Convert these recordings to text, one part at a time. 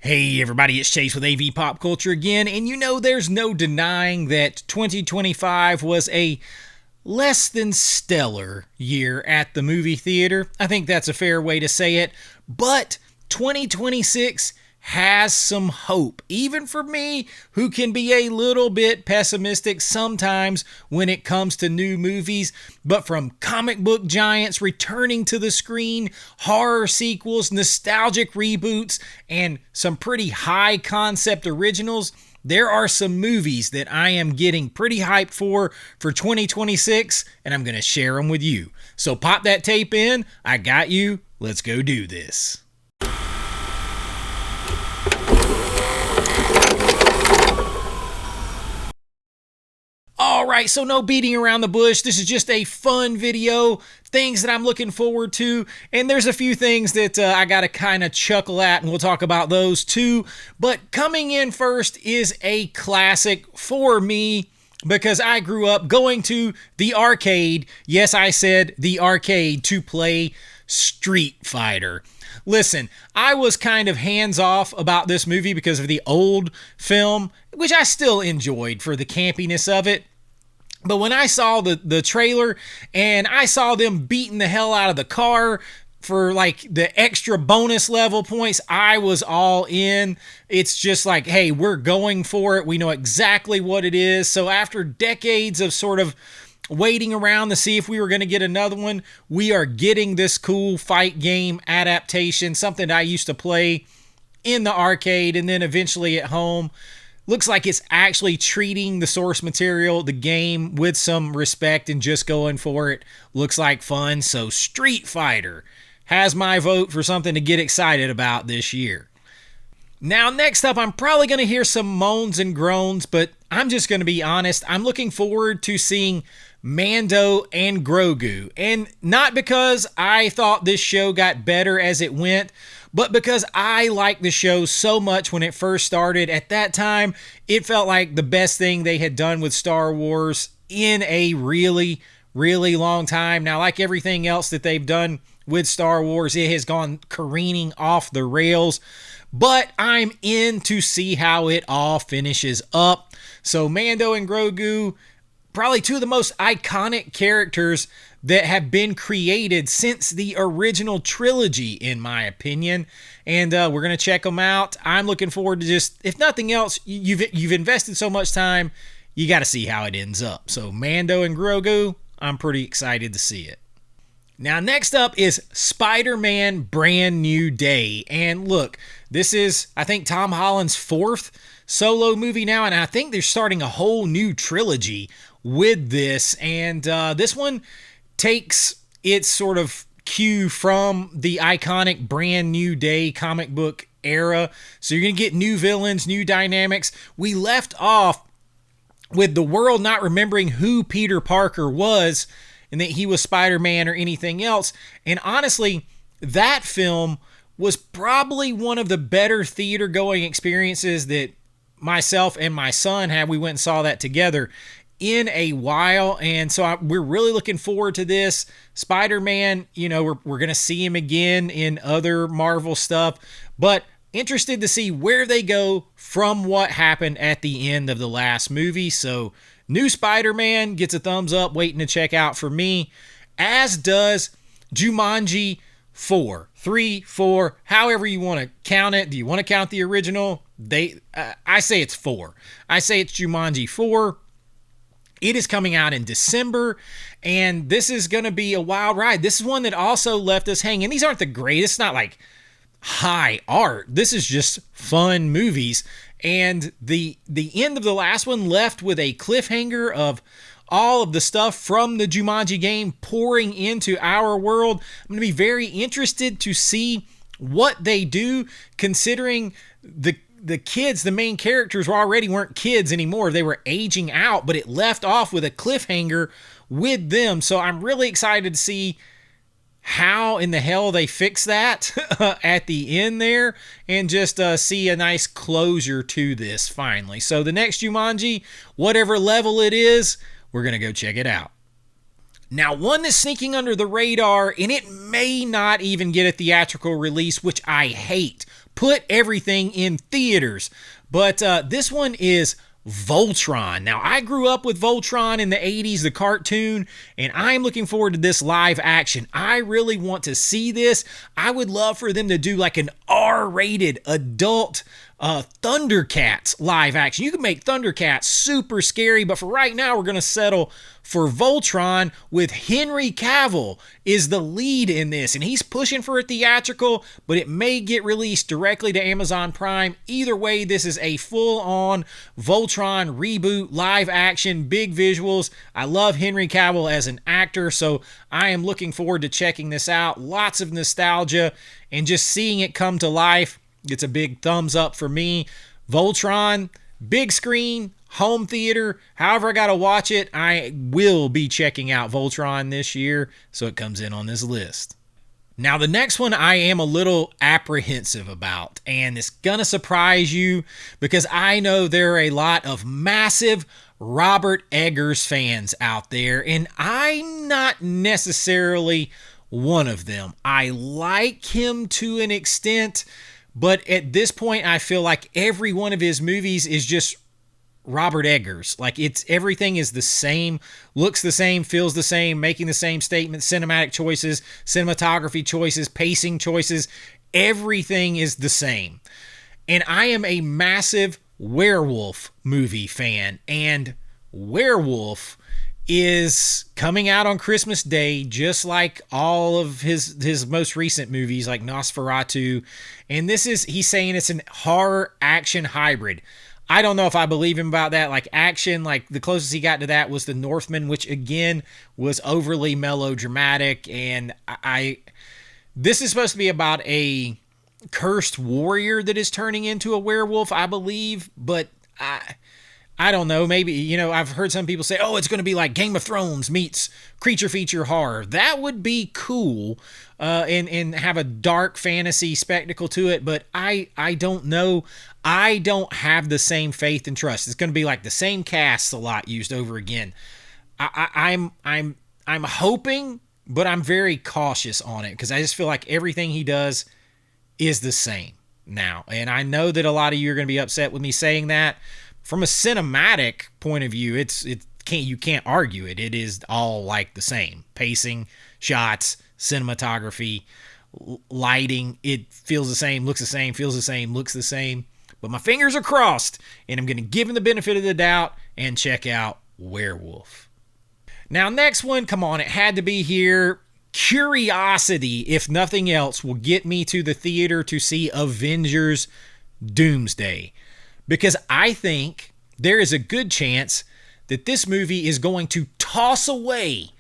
Hey everybody, it's Chase with AV Pop Culture again, and you know there's no denying that 2025 was a less than stellar year at the movie theater. I think that's a fair way to say it, but 2026 has some hope, even for me, who can be a little bit pessimistic sometimes when it comes to new movies. But from comic book giants returning to the screen, horror sequels, nostalgic reboots, and some pretty high concept originals, there are some movies that I am getting pretty hyped for 2026, and I'm going to share them with you. So pop that tape in, I got you, let's go do this. Alright, so no beating around the bush. This is just a fun video, things that I'm looking forward to, and there's a few things that I gotta kind of chuckle at, and we'll talk about those too. But coming in first is a classic for me, because I grew up going to the arcade, yes, I said the arcade, to play Street Fighter. Listen, I was kind of hands-off about this movie because of the old film, which I still enjoyed for the campiness of it. But when I saw the trailer and I saw them beating the hell out of the car for like the extra bonus level points, I was all in. It's just like, hey, we're going for it. We know exactly what it is. So after decades of sort of waiting around to see if we were going to get another one, we are getting this cool fight game adaptation, something I used to play in the arcade and then eventually at home. Looks like it's actually treating the source material, the game, with some respect and just going for it. Looks like fun. So Street Fighter has my vote for something to get excited about this year. Now, next up, I'm probably going to hear some moans and groans, but I'm just going to be honest. I'm looking forward to seeing Mando and Grogu. And not because I thought this show got better as it went, but because I liked the show so much when it first started. At that time, it felt like the best thing they had done with Star Wars in a really, really long time. Now, like everything else that they've done with Star Wars, it has gone careening off the rails. But I'm in to see how it all finishes up. So Mando and Grogu, probably two of the most iconic characters that have been created since the original trilogy, in my opinion. And we're going to check them out. I'm looking forward to just, if nothing else, you've invested so much time, you got to see how it ends up. So Mando and Grogu, I'm pretty excited to see it. Now, next up is Spider-Man Brand New Day. And look, this is, I think, Tom Holland's fourth solo movie now, and I think they're starting a whole new trilogy with this. And this one takes its sort of cue from the iconic Brand New Day comic book era. So you're going to get new villains, new dynamics. We left off with the world not remembering who Peter Parker was and that he was Spider-Man or anything else. And honestly, that film was probably one of the better theater-going experiences that myself and my son had. We went and saw that together in a while, and so we're really looking forward to this. Spider-Man, you know, we're going to see him again in other Marvel stuff, but interested to see where they go from what happened at the end of the last movie. So new Spider-Man gets a thumbs up, waiting to check out for me, as does Jumanji 4, 3, 4, however you want to count it. Do you want to count the original? I say it's 4. I say it's Jumanji 4. It is coming out in December, and this is going to be a wild ride. This is one that also left us hanging. These aren't the greatest, not like high art. This is just fun movies. And the end of the last one left with a cliffhanger of all of the stuff from the Jumanji game pouring into our world. I'm going to be very interested to see what they do, considering the kids, the main characters, weren't kids anymore. They were aging out, but it left off with a cliffhanger with them. So I'm really excited to see how in the hell they fix that at the end there, and just see a nice closure to this finally. So the next Jumanji, whatever level it is, we're going to go check it out. Now, one that's sneaking under the radar, and it may not even get a theatrical release, which I hate, put everything in theaters. But this one is Voltron. Now, I grew up with Voltron in the 80s, the cartoon, and I'm looking forward to this live action. I really want to see this. I would love for them to do like an R-rated adult Thundercats live action. You can make Thundercats super scary, but for right now, we're going to settle for Voltron with Henry Cavill is the lead in this, and he's pushing for a theatrical, but it may get released directly to Amazon Prime. Either way, this is a full-on Voltron reboot, live action, big visuals. I love Henry Cavill as an actor, so I am looking forward to checking this out. Lots of nostalgia, and just seeing it come to life, it's a big thumbs up for me. Voltron, big screen, home theater, however I got to watch it, I will be checking out Voltron this year, so it comes in on this list. Now, the next one I am a little apprehensive about, and it's going to surprise you because I know there are a lot of massive Robert Eggers fans out there, and I'm not necessarily one of them. I like him to an extent, but at this point, I feel like every one of his movies is just Robert Eggers. Like, it's everything is the same, looks the same, feels the same, making the same statements, cinematic choices, cinematography choices, pacing choices. Everything is the same. And I am a massive Werewolf movie fan, and Werewolf is coming out on Christmas Day, just like all of his most recent movies like Nosferatu. And he's saying it's an horror action hybrid. I don't know if I believe him about that. Like action, like the closest he got to that was The Northman, which again was overly melodramatic. And this is supposed to be about a cursed warrior that is turning into a werewolf, I believe. But I don't know. Maybe, I've heard some people say, oh, it's going to be like Game of Thrones meets creature feature horror. That would be cool and have a dark fantasy spectacle to it. But I don't know. I don't have the same faith and trust. It's going to be like the same cast a lot used over again. I'm hoping, but I'm very cautious on it because I just feel like everything he does is the same now. And I know that a lot of you are going to be upset with me saying that. From a cinematic point of view, you can't argue it. It is all like the same. Pacing, shots, cinematography, lighting, it feels the same, looks the same, feels the same, looks the same. But my fingers are crossed, and I'm going to give him the benefit of the doubt and check out Werewolf. Now, next one, come on, it had to be here. Curiosity, if nothing else, will get me to the theater to see Avengers Doomsday. Because I think there is a good chance that this movie is going to toss away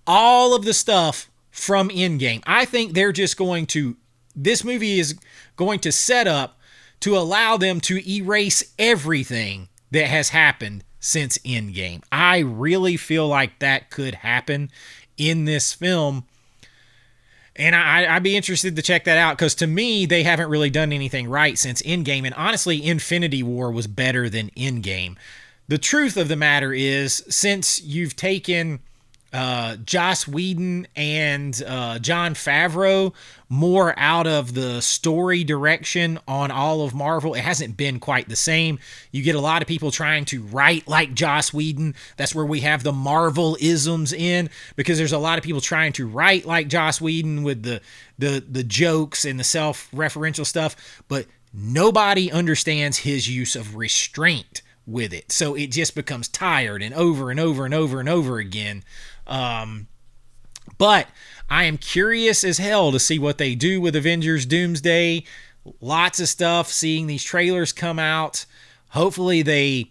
all of the stuff from Endgame. I think this movie is going to set up to allow them to erase everything that has happened since Endgame. I really feel like that could happen in this film. And I'd be interested to check that out because to me, they haven't really done anything right since Endgame. And honestly, Infinity War was better than Endgame. The truth of the matter is, since you've taken Joss Whedon and Jon Favreau more out of the story direction on all of Marvel, it hasn't been quite the same. You get a lot of people trying to write like Joss Whedon. That's where we have the Marvel-isms in, because there's a lot of people trying to write like Joss Whedon with the jokes and the self-referential stuff, but nobody understands his use of restraint with it. So it just becomes tired and over and over and over and over again. But I am curious as hell to see what they do with Avengers Doomsday. Lots of stuff, seeing these trailers come out. Hopefully they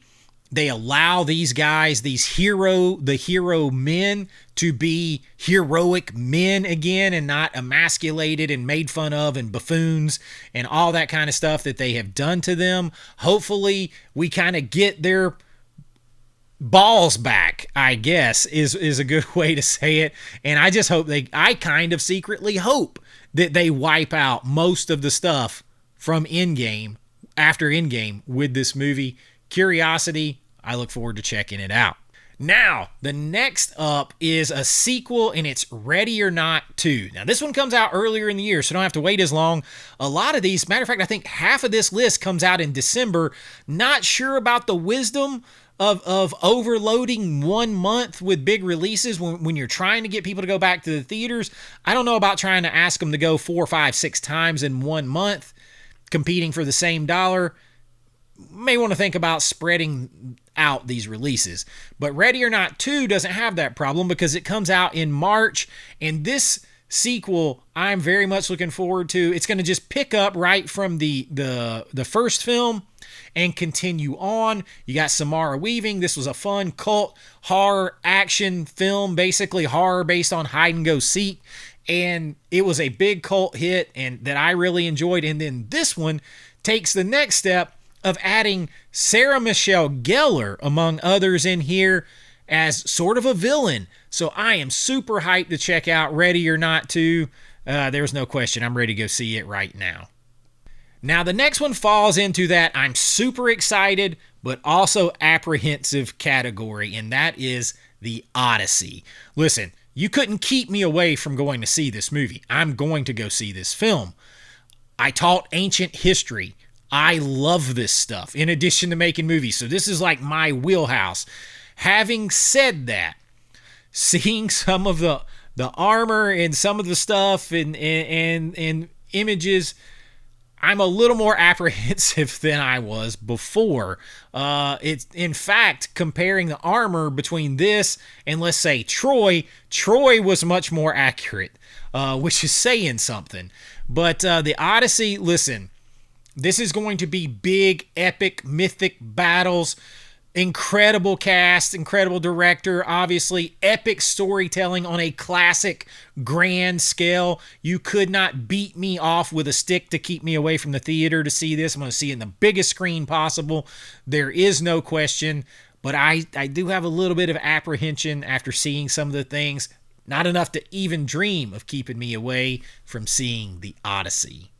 allow these guys, the hero men, to be heroic men again and not emasculated and made fun of and buffoons and all that kind of stuff that they have done to them. Hopefully we kind of get their balls back, I guess, is a good way to say it. And I just hope I kind of secretly hope that they wipe out most of the stuff from Endgame, after Endgame, with this movie. Curiosity, I look forward to checking it out. Now, the next up is a sequel, and it's Ready or Not 2. Now, this one comes out earlier in the year, so don't have to wait as long. A lot of these, matter of fact, I think half of this list comes out in December. Not sure about the wisdom of overloading 1 month with big releases when you're trying to get people to go back to the theaters. I don't know about trying to ask them to go 4, 5, 6 times in 1 month, competing for the same dollar. May want to think about spreading out these releases. But Ready or Not 2 doesn't have that problem because it comes out in March, and this sequel I'm very much looking forward to. It's going to just pick up right from the first film and continue on. You got Samara Weaving. This was a fun cult horror action film, basically horror based on hide and go seek, and it was a big cult hit and that I really enjoyed. And then this one takes the next step of adding Sarah Michelle Gellar, among others, in here as sort of a villain. So I am super hyped to check out Ready or Not 2. There's no question. I'm ready to go see it right now. Now, the next one falls into that I'm super excited, but also apprehensive category, and that is the Odyssey. Listen, you couldn't keep me away from going to see this movie. I'm going to go see this film. I taught ancient history. I love this stuff in addition to making movies. So this is like my wheelhouse. Having said that, seeing some of the armor and some of the stuff and images, I'm a little more apprehensive than I was before. It's in fact, comparing the armor between this and let's say Troy was much more accurate, which is saying something. But the Odyssey, listen, this is going to be big, epic, mythic battles, incredible cast, incredible director, obviously, epic storytelling on a classic grand scale. You could not beat me off with a stick to keep me away from the theater to see this. I'm going to see it in the biggest screen possible. There is no question, but I do have a little bit of apprehension after seeing some of the things. Not enough to even dream of keeping me away from seeing the Odyssey.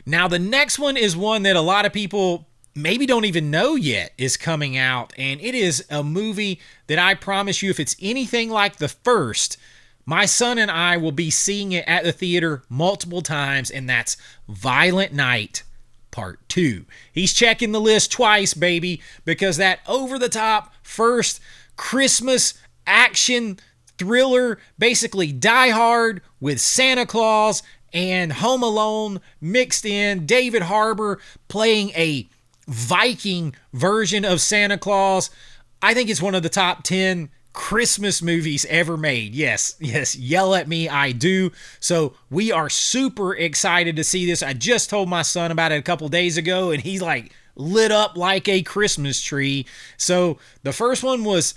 Now, the next one is one that a lot of people maybe don't even know yet is coming out, and it is a movie that I promise you, if it's anything like the first, my son and I will be seeing it at the theater multiple times, and that's Violent Night Part 2. He's checking the list twice, baby, because that over-the-top first Christmas action thriller, basically Die Hard with Santa Claus and Home Alone mixed in, David Harbour playing a Viking version of Santa Claus. I think it's one of the top 10 Christmas movies ever made. Yes, yell at me, I do. So we are super excited to see this. I just told my son about it a couple days ago, and he's like lit up like a Christmas tree. So the first one was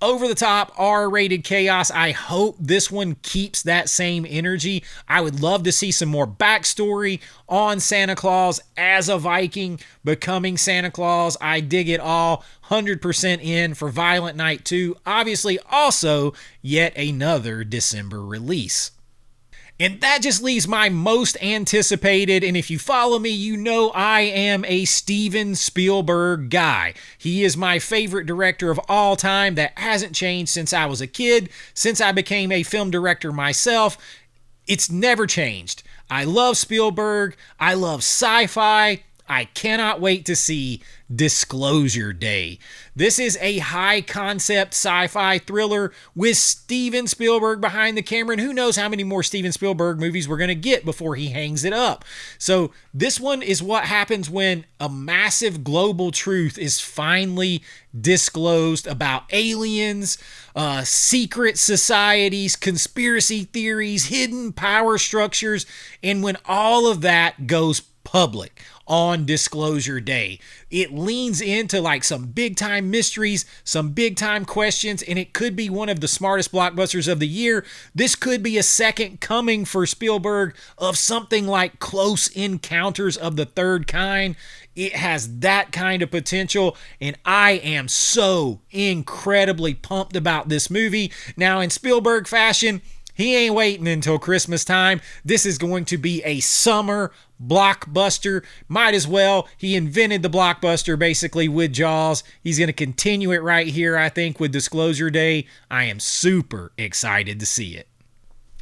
over the top R-rated chaos. I hope this one keeps that same energy. I would love to see some more backstory on Santa Claus as a Viking becoming Santa Claus. I dig it all. 100% in for Violent Night 2. Obviously, also yet another December release. And that just leaves my most anticipated, and if you follow me, you know I am a Steven Spielberg guy. He is my favorite director of all time. That hasn't changed since I was a kid, since I became a film director myself. It's never changed. I love Spielberg. I love sci-fi. I cannot wait to see Disclosure Day. This is a high-concept sci-fi thriller with Steven Spielberg behind the camera, and who knows how many more Steven Spielberg movies we're going to get before he hangs it up. So this one is what happens when a massive global truth is finally disclosed about aliens, secret societies, conspiracy theories, hidden power structures, and when all of that goes public on Disclosure Day. It leans into like some big time mysteries, some big time questions, and it could be one of the smartest blockbusters of the year. This could be a second coming for Spielberg of something like Close Encounters of the Third Kind. It has that kind of potential, and I am so incredibly pumped about this movie. Now, in Spielberg fashion, he ain't waiting until Christmas time. This is going to be a summer blockbuster. Might as well. He invented the blockbuster basically with Jaws. He's going to continue it right here, I think, with Disclosure Day. I am super excited to see it.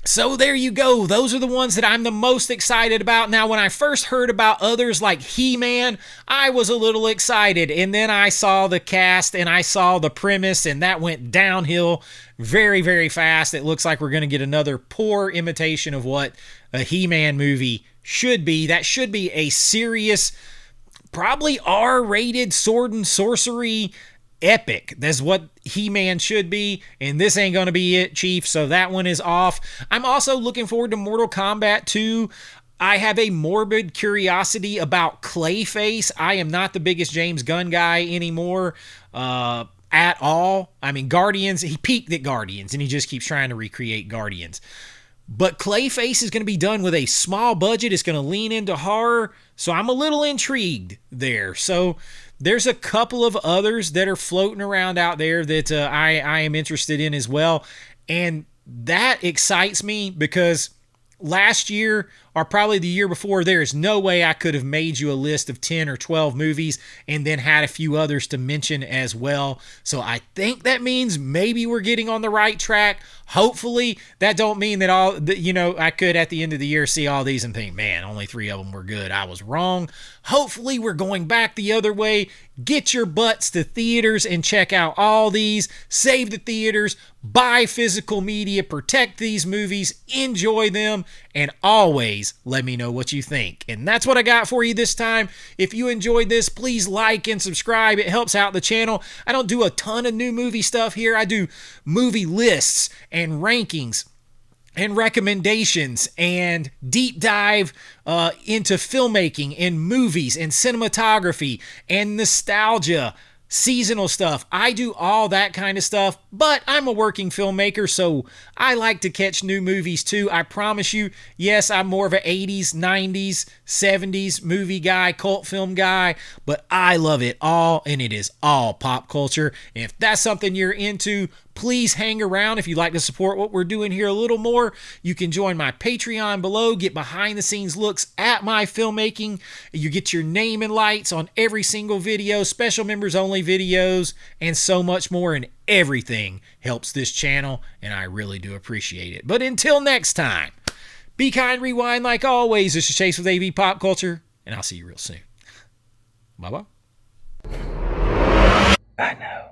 So there you go. Those are the ones that I'm the most excited about. Now, when I first heard about others like He-Man, I was a little excited. And then I saw the cast and I saw the premise, and that went downhill very, very fast. It looks like we're going to get another poor imitation of what a He-Man movie should be. That should be a serious, probably R-rated sword and sorcery epic. That's what He-Man should be, and this ain't gonna be it, Chief, so that one is off. I'm also looking forward to Mortal Kombat 2. I have a morbid curiosity about Clayface. I am not the biggest James Gunn guy anymore at all. I mean, Guardians, he peaked at Guardians, and he just keeps trying to recreate Guardians. But Clayface is going to be done with a small budget. It's going to lean into horror, so I'm a little intrigued there. So there's a couple of others that are floating around out there that I am interested in as well. And that excites me because last year, or probably the year before, there is no way I could have made you a list of 10 or 12 movies and then had a few others to mention as well. So I think that means maybe we're getting on the right track. Hopefully, that don't mean that I could at the end of the year see all these and think, man, only 3 of them were good. I was wrong. Hopefully, we're going back the other way. Get your butts to theaters and check out all these. Save the theaters. Buy physical media. Protect these movies. Enjoy them. And always let me know what you think. And that's what I got for you this time. If you enjoyed this, please like and subscribe. It helps out the channel. I don't do a ton of new movie stuff here. I do movie lists and rankings and recommendations and deep dive into filmmaking and movies and cinematography and nostalgia, seasonal stuff. I do all that kind of stuff, but I'm a working filmmaker, so I like to catch new movies too. I promise you, yes, I'm more of an 80s, 90s, 70s movie guy, cult film guy, but I love it all, and it is all pop culture. And if that's something you're into, please hang around. If you'd like to support what we're doing here a little more, you can join my Patreon below, get behind the scenes looks at my filmmaking. You get your name and lights on every single video, special members only videos, and so much more. And everything helps this channel, and I really do appreciate it. But until next time, be kind, rewind like always. This is Chase with AV Pop Culture, and I'll see you real soon. Bye-bye. I know.